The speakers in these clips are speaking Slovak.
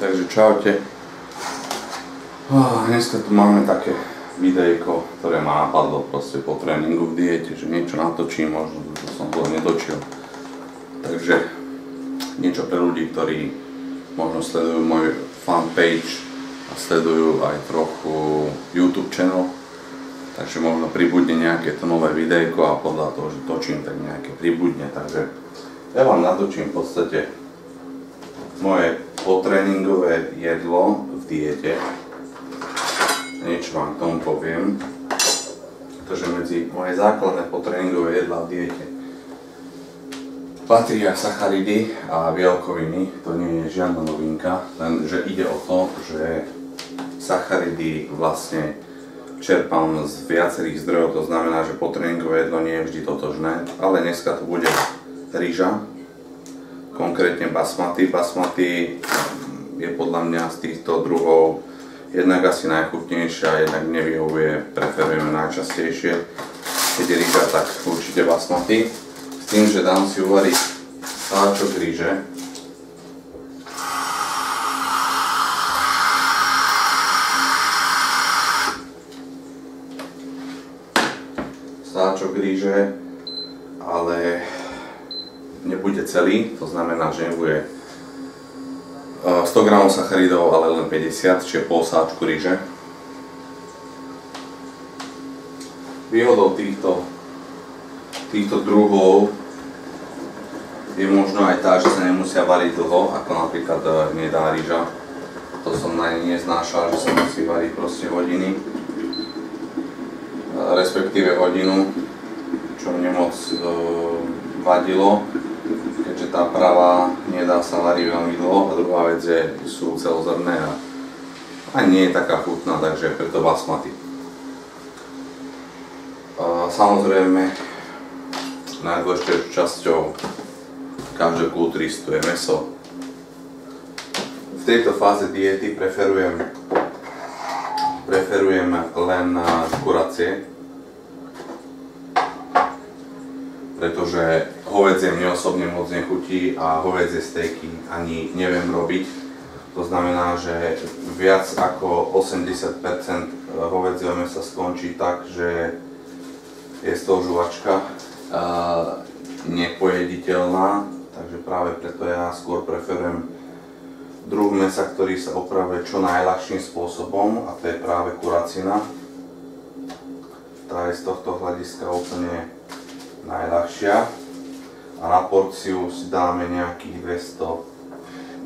Takže čaute. Dneska tu máme také videjko, ktoré ma napadlo proste po tréningu v diete, že niečo natočím, možno to som to netočil. Takže niečo pre ľudí, ktorí možno sledujú môj fanpage a sledujú aj trochu YouTube channel. Takže možno pribudne nejaké to nové videjko a podľa toho, že točím, tak nejaké pribudne. Takže ja vám natočím v podstate moje potréningové jedlo v diete. Niečo vám k tomu poviem. Pretože medzi moje základné potréningové jedlá v diete patria sacharidy a bielkoviny. To nie je žiadna novinka, lenže ide o to, že sacharidy vlastne čerpám z viacerých zdrojov, to znamená, že potréningové jedlo nie je vždy totožné, ale dneska to bude ryža, konkrétne basmati. Basmati je podľa mňa z týchto druhov jednak asi najchutnejšia, jednak nevyhovuje, preferujeme najčastejšie. Keď je ryža, tak určite basmati. S tým, že dám si uvariť sáčok ryže. Sáčok ríže, ale nebude celý, to znamená, že nebude 100 g sacharidov, ale len 50, čiže pol sáčku ríže. Výhodou týchto druhov je možno aj tá, že sa nemusia variť dlho, ako napríklad hnedá ryža. To som na nej neznášal, že sa musí variť proste hodiny. Respektíve hodinu, čo mne moc vadilo, keďže tá pravá hnedá sa varí veľmi dlho a druhá vec je, sú celozrné a ani nie je taká chutná, takže preto basmati. Samozrejme, najdôležitejšou časťou každého kulturistu je mäso. V tejto fáze diety preferujem len kuracie, pretože hovädzie mne osobne moc nechutí a hovädzie stejky ani neviem robiť. To znamená, že viac ako 80% hovädzieho mäsa skončí tak, že je z toho žuvačka nepojediteľná, takže práve preto ja skôr preferujem druh mäsa, ktorý sa opravuje čo najľahším spôsobom, a to je práve kuracina. Tá je z tohto hľadiska úplne najľahšia a na porciu si dáme nejakých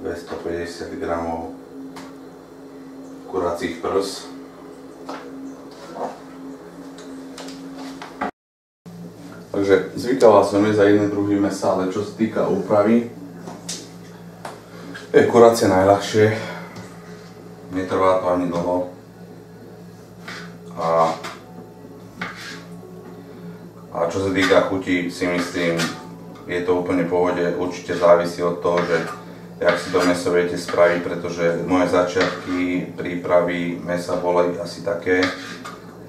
200-250 g kuracích prs. Takže zvykala som jesť za iné druhy mäsa, ale čo sa týka úpravy, je kuracie najľahšie, netrvá to ani dlho a čo sa týka chuti, si myslím, je to úplne v pohode, určite závisí od toho, že jak si to mäso viete spraviť, pretože moje začiatky prípravy mäsa boli asi také,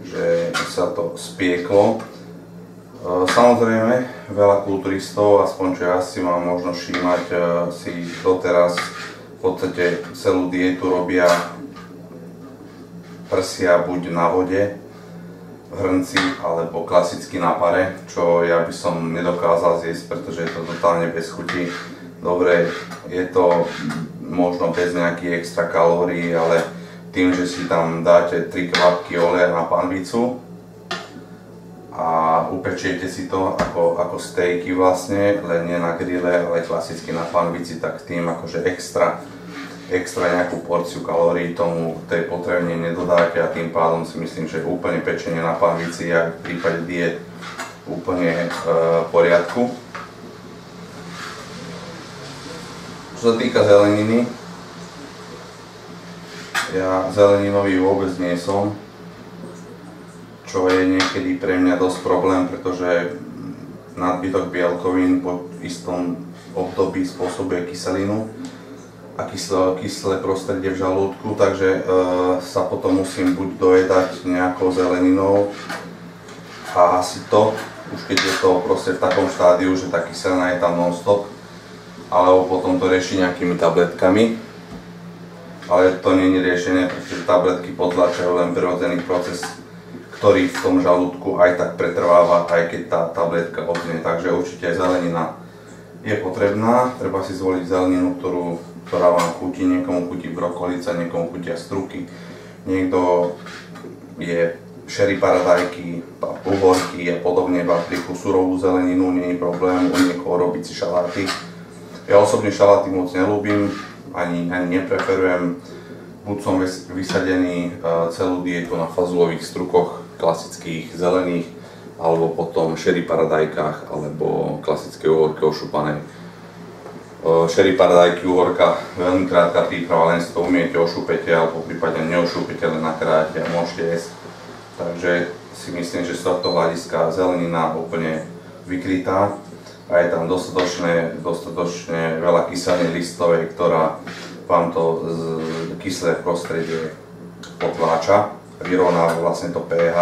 že sa to spieklo. Samozrejme, veľa kulturistov, aspoň čo ja si mám možno všímať, si doteraz v podstate celú dietu robia prsia buď na vode, v hrnci, alebo klasicky na pare, čo ja by som nedokázal zjesť, pretože je to totálne bez chuti. Dobre, je to možno bez nejakých extra kalórií, ale tým, že si tam dáte 3 kvapky oleja na panvicu a upečiete si to ako stejky vlastne, len nie na grille, ale klasicky na panvici, tak tým akože extra nejakú porciu kalórií tomu tej potrevne nedodáte a tým pádom si myslím, že úplne pečenie na panvici je v prípade diet úplne v poriadku. Čo sa týka zeleniny, ja zeleninový vôbec nie som, čo je niekedy pre mňa dosť problém, pretože nadbytok bielkovín po istom období spôsobuje kyselinu a kyslé prostredie v žalúdku, takže sa potom musím buď dojedať nejakou zeleninou a asi to, už keď je to proste v takom štádiu, že tá kyselina je tam non-stop, alebo potom to rieši nejakými tabletkami. ale to nie je riešenie, pretože tabletky potlačajú len prirodzený proces, ktorý v tom žalúdku aj tak pretrváva, aj keď tá tabletka odnie. Takže určite aj zelenina je potrebná. Treba si zvoliť zeleninu, ktorá vám chutí. Niekomu chutí brokolica, niekomu chutia struky, niekto je sherry paradajky, uhorky a podobne, papriku, surovú zeleninu, nie je problém u niekoho robiť si šaláty. Ja osobne šaláty moc neľúbim, ani nepreferujem. Buď som vysadený celú dietu na fazulových strukoch, klasických zelených, alebo potom sherry paradajkách, alebo klasické uhorky ošúpané. Sherry paradajky, uhorka, veľmi krátka príprava, len si to umiete, ošúpete, alebo prípadne neošúpete, len nakrájate a môžete jesť. Takže si myslím, že z tohto hľadiska zelenina úplne vykrytá a je tam dostatočne veľa kyseliny listovej, ktorá vám to kyslé prostredie potláča, vyrovná vlastne to pH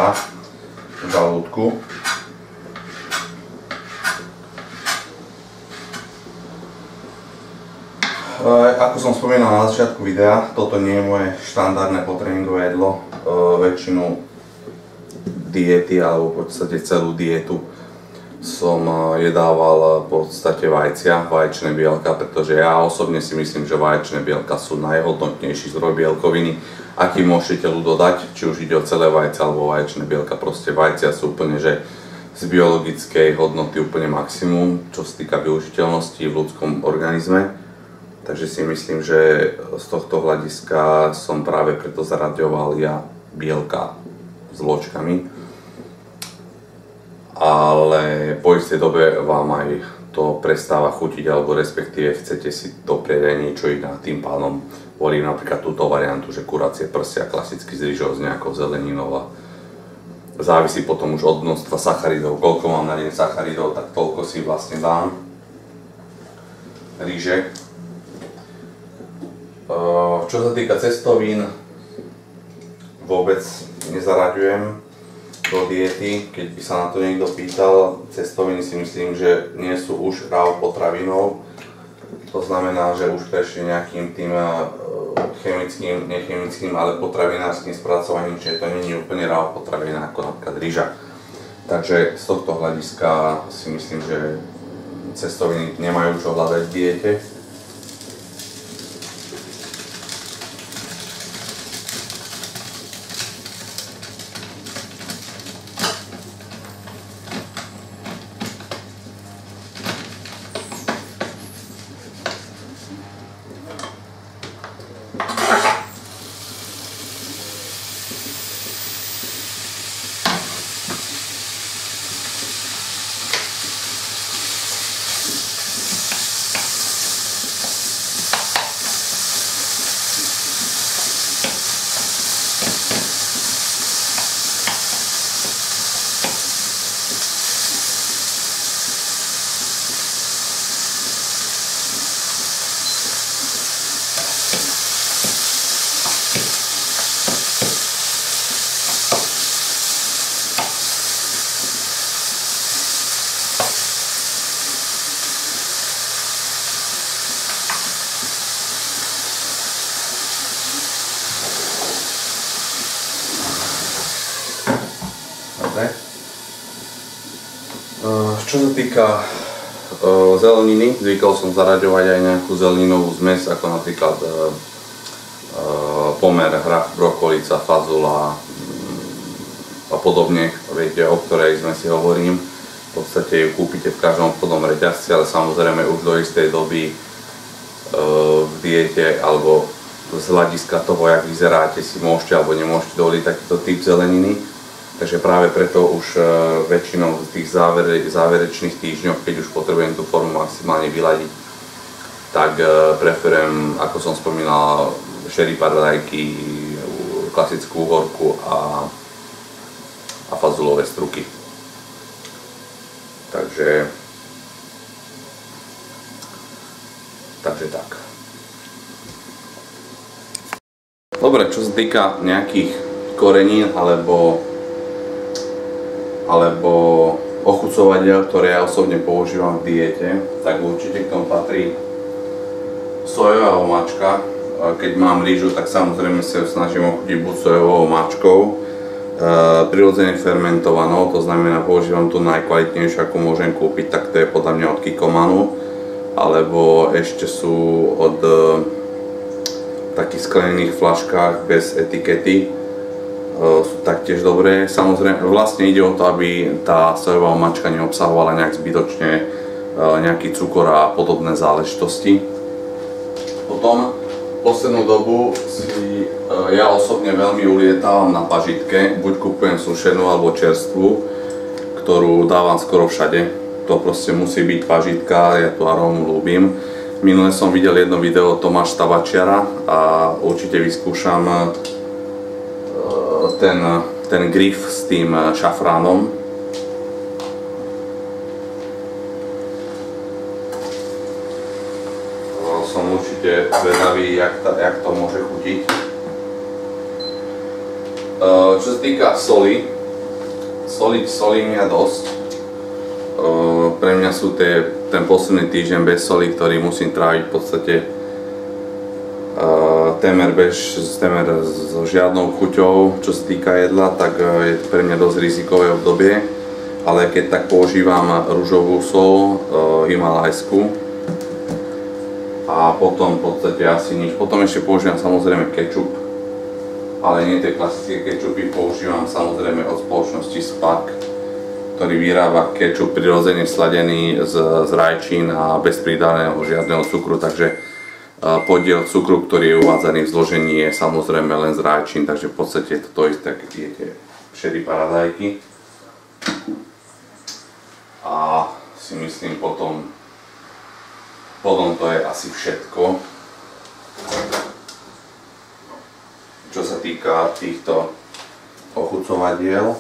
v žalúdku. Ako som spomínal na začiatku videa, toto nie je moje štandardné potréningové jedlo. Väčšinu diety alebo v podstate celú dietu som jedával v podstate vajcia, vaječné bielka, pretože ja osobne si myslím, že vaječné bielka sú najhodnotnejší zdroj bielkoviny, aký môžete ľudu dodať, či už ide o celé vajce alebo vaječné bielka. Proste vajcia sú úplne, že z biologickej hodnoty úplne maximum, čo sa týka využiteľnosti v ľudskom organizme. Takže si myslím, že z tohto hľadiska som práve preto zaraďoval ja bielka s vločkami. Ale po istej dobe vám aj to prestáva chutiť, alebo respektíve chcete si doprieť aj niečo iné. Tým pádom volím napríklad túto variantu, že kuracie prsia, klasicky z rýžou, s nejakou zeleninou a závisí potom už od množstva sacharidov. Koľko mám na deň sacharidov, tak toľko si vlastne dám rýže. Čo sa týka cestovín, vôbec nezaraďujem do diety, keď by sa na to niekto pýtal. Cestoviny si myslím, že nie sú už raw potravinou. To znamená, že už prešli nejakým tým chemickým, nechemickým, ale potravinárskym spracovaním, čiže to nie je úplne raw potravina ako napríklad rýža. Takže z tohto hľadiska si myslím, že cestoviny nemajú čo hľadať v diete. Čo sa týka zeleniny, zvykol som zaraďovať aj nejakú zeleninovú zmes, ako napríklad pomer, hrách, brokolica, fazula a podobne, viete, o ktorej zmesi hovorím. V podstate ju kúpite v každom obchodnom reťazci, ale samozrejme už do istej doby v diete alebo z hľadiska toho, jak vyzeráte, si môžete alebo nemôžete dovoliť takýto typ zeleniny. Takže práve preto už väčšinou v tých záverečných týždňoch, keď už potrebujem tú formu maximálne vyladiť, tak preferujem, ako som spomínal, sherry paradajky, klasickú uhorku a fazulové struky. Takže tak. Dobre, čo sa týka nejakých korenín alebo ochucovadiel, ktoré ja osobne používam v diete, tak určite k tomu patrí sojová omáčka. keď mám rýžu, tak samozrejme sa ju snažím ochutiť buď sojovou mačkou, prirodzene fermentovanou, to znamená používam tú najkvalitnejšiu, ako môžem kúpiť, tak to je podľa mňa od Kikkomanu, alebo ešte sú od takých sklenených fľaškách bez etikety, sú taktiež dobré. Samozrejme, vlastne ide o to, aby tá sojová mačka neobsahovala nejak zbytočne nejaký cukor a podobné záležitosti. Potom poslednú dobu si ja osobne veľmi ulietávam na pažitke, buď kupujem sušenú alebo čerstvú, ktorú dávam skoro všade. To proste musí byť pažitka, ja tú arómu ľúbim. Minule som videl jedno video Tomáš Tabačiara a určite vyskúšam ten grif s tým šafránom. Som určite zvedavý, jak to môže chutiť. Čo sa týka soli, solím ja dosť. Pre mňa sú ten posledný týždeň bez soli, ktorý musím tráviť v podstate témer so žiadnou chuťou, čo sa týka jedla, tak je to pre mňa dosť rizikové obdobie. Ale keď tak používam ružovú sol, himalajskú, a potom v podstate asi nič. Potom ešte používam samozrejme kečup, ale nie tie klasické kečupy, používam samozrejme od spoločnosti Spark, ktorý vyrába kečup prirodzene sladený z rajčín a bez pridaného žiadneho cukru, takže podiel cukru, ktorý je uvádzaný v zložení, je samozrejme len z rajčín, takže v podstate je to isté, keď jete šedý paradajky. A si myslím potom to je asi všetko, čo sa týka týchto ochucovadiel.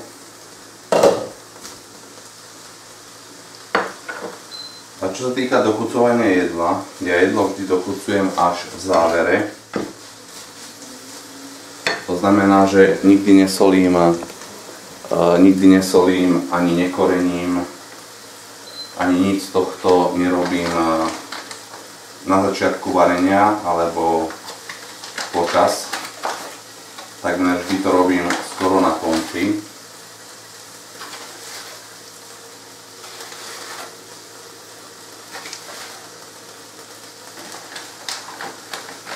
A čo sa týka dochucovania jedla, ja jedlo vždy dochucujem až v závere. To znamená, že nikdy nesolím ani nekorením, ani nic z tohto nerobím na začiatku varenia alebo počas. Takmer vždy to robím skoro na konci.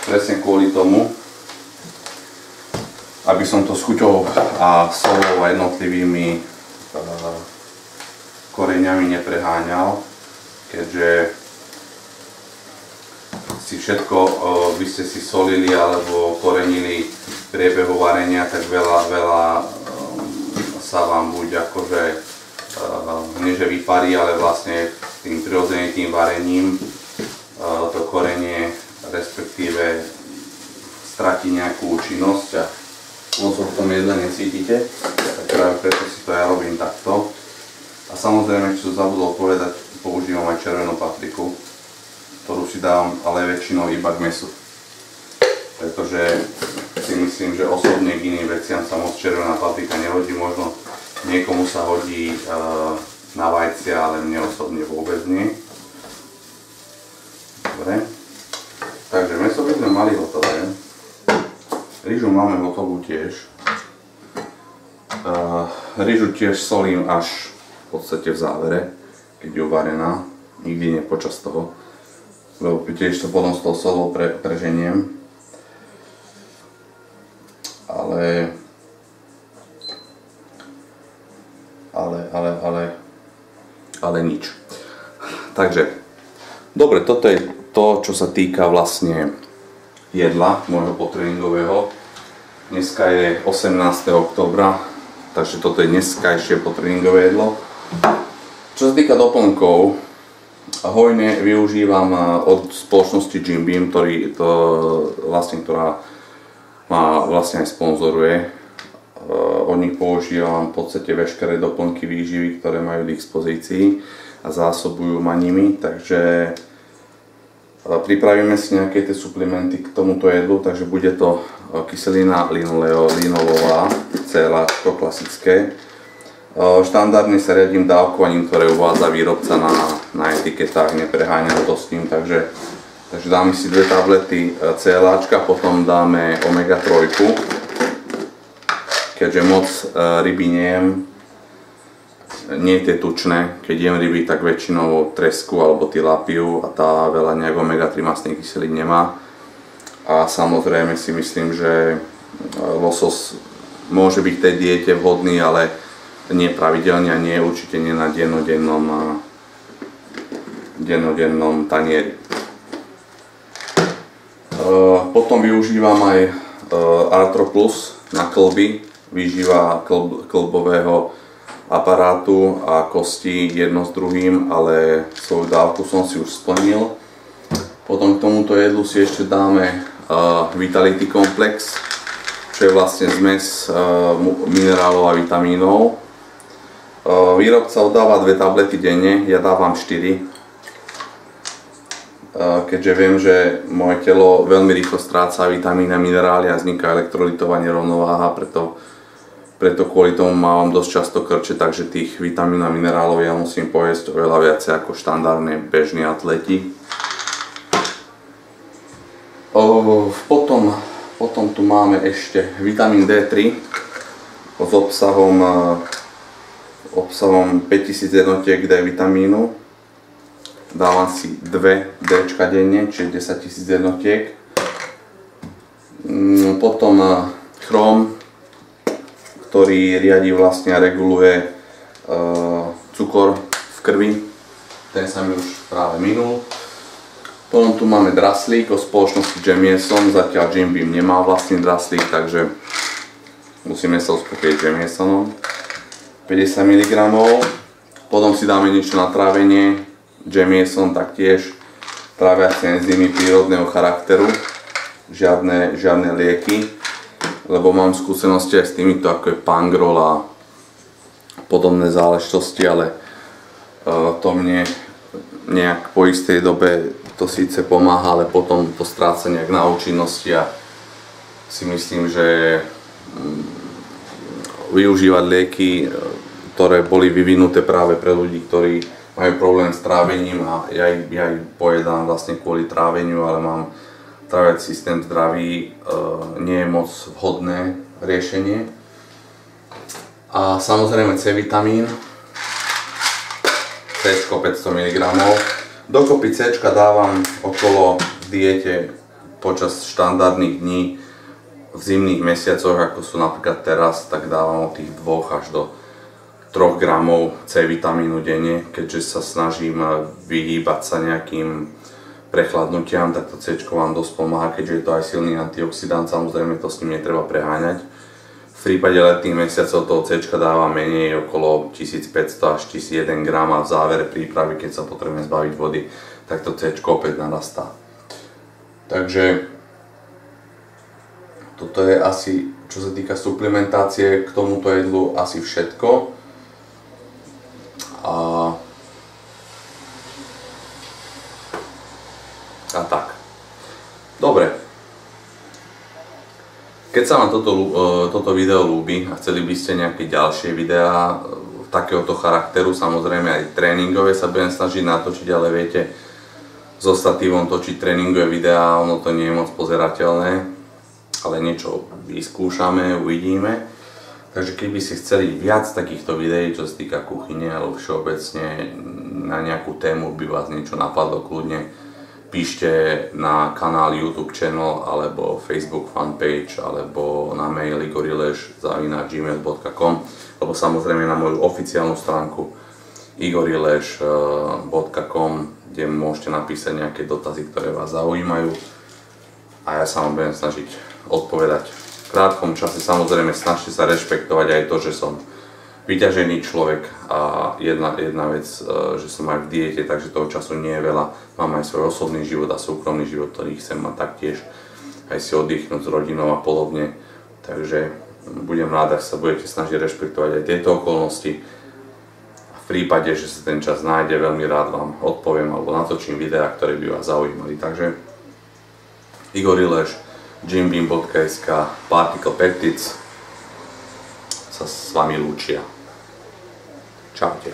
Presne kvôli tomu, aby som to s chuťou a solou a jednotlivými koreňami nepreháňal, keďže si všetko by ste si solili alebo korenili v priebehu varenia, tak veľa sa vám buď akože nie že vyparí, ale vlastne tým prirodzeným tým varením to korenie respektíve stratí nejakú účinnosť a moc v tom jedle necítite, tak práve preto si to ja robím takto. A samozrejme, čo som zabudol povedať, používam aj červenú papriku, ktorú si dávam ale väčšinou iba k mäsu. Pretože si myslím, že osobne k iným veciam sa moc červená paprika nehodí, možno niekomu sa hodí na vajcia, ale mne osobne vôbec nie. Dobre. Takže mäso by sme mali hotové. Rýžu máme hotovú tiež. Rýžu tiež solím až v podstate v závere, keď je uvarená. Nikdy nie počas toho. Lebo tiež to potom s tou solou preženiem. Ale nič. Takže, dobre, toto je to, čo sa týka vlastne jedla môjho potréningového. Dneska je 18. októbra, takže toto je dneskajšie potréningové jedlo. Čo sa týka doplnkov, hojne využívam od spoločnosti Jim Beam, ktorá ma vlastne aj sponzoruje. Od nich používam v podstate veškeré doplnky výživy, ktoré majú k dispozícii a zásobujú ma nimi, takže pripravíme si nejaké tie suplementy k tomuto jedlu, takže bude to kyselina linolová, celáčko klasické. Štandardne sa riadím dávkovaním, ktoré uvádza výrobca na etiketách, nepreháňam to s ním, takže Takže dáme si 2 tablety CLAčka, potom dáme omega 3, keďže moc ryby nejem, nie tie tučné, keď jem ryby, tak väčšinou tresku alebo tilapiu a tá veľa nejak omega 3 mastných kyselín nemá. A samozrejme si myslím, že losos môže byť v tej diete vhodný, ale nie pravidelne a nie určite nie na dennodennom tanieri. Potom využívam aj Arthroplus na klby, výživa klbového aparátu a kostí jedno s druhým, ale svoju dávku som si už splnil. Potom k tomuto jedlu si ešte dáme Vitality Complex, čo je vlastne zmes minerálov a vitamínov. Výrobca oddáva 2 tablety denne, ja dávam 4. Keďže viem, že moje telo veľmi rýchlo stráca vitamíny a minerály a vzniká elektrolytová nerovnováha, preto kvôli tomu mávam dosť často krče, takže tých vitamínov a minerálov ja musím pojesť oveľa viacej ako štandardne bežní atleti. Potom tu máme ešte vitamín D3 s obsahom 5000 jednotiek D vitamínu. Dávam si 2 D denne, čiže 10 000 jednotiek. Potom chróm, ktorý riadi vlastne a reguluje cukor v krvi. Ten sa mi už práve minul. Potom tu máme draslík o spoločnosti Jamieson, zatiaľ Jim Beam nemá vlastný draslík, takže musíme sa uspokojiť Jamiesonom. 50 mg. Potom si dáme niečo na trávenie, Jamieson taktiež, tráviace enzymy prírodného charakteru, žiadne lieky, lebo mám skúsenosti aj s týmito, ako je Pangrol a podobné záležitosti, ale to mne nejak po istej dobe to síce pomáha, ale potom to stráca nejak na účinnosti a si myslím, že využívať lieky, ktoré boli vyvinuté práve pre ľudí, ktorí majú problém s trávením a ja ich pojedám vlastne kvôli tráveniu, ale mám tráviaci systém zdravý, nie je moc vhodné riešenie. A samozrejme C vitamín, C 500 mg. Dokopy C dávam okolo v diete počas štandardných dní v zimných mesiacoch, ako sú napríklad teraz, tak dávam od tých 2 až do 3 gramov C vitamínu denne, keďže sa snažím vyhýbať sa nejakým prechladnutiam, tak to C vám dosť pomáha, keďže je to aj silný antioxidant, samozrejme to s ním netreba preháňať. V prípade letných mesiacov toho C dáva menej, okolo 1500 až 1001 g a v závere prípravy, keď sa potrebujeme zbaviť vody, tak to C opäť narastá. Takže toto je asi, čo sa týka suplementácie, k tomuto jedlu asi všetko. A tak. Dobre. Keď sa vám toto video ľúbi a chceli by ste nejaké ďalšie videá takéhoto charakteru, samozrejme aj tréningové sa budem snažiť natočiť, ale viete, so statívom točiť tréningové videá, ono to nie je moc pozerateľné, ale niečo vyskúšame, uvidíme. Takže keby ste chceli viac takýchto videí, čo sa týka kuchyne alebo všeobecne na nejakú tému, by vás niečo napadlo, kľudne píšte na kanál YouTube channel alebo Facebook fanpage alebo na mail igorileš@gmail.com alebo samozrejme na moju oficiálnu stránku igorileš.com, kde môžete napísať nejaké dotazy, ktoré vás zaujímajú a ja sa vám budem snažiť odpovedať v krátkom čase. Samozrejme snažte sa rešpektovať aj to, že som vyťažený človek a jedna vec, že som aj v diete, takže toho času nie je veľa. Mám aj svoj osobný život a súkromný život, ktorý chcem mať taktiež, aj si oddychnúť s rodinou a podobne. Takže budem rád, ak sa budete snažiť rešpektovať aj tieto okolnosti. A v prípade, že sa ten čas nájde, veľmi rád vám odpoviem alebo natočím videá, ktoré by vás zaujímali. Takže Igorileš, gymbeam.sk, Particle Peptids sa s vami lúčia. Čaute.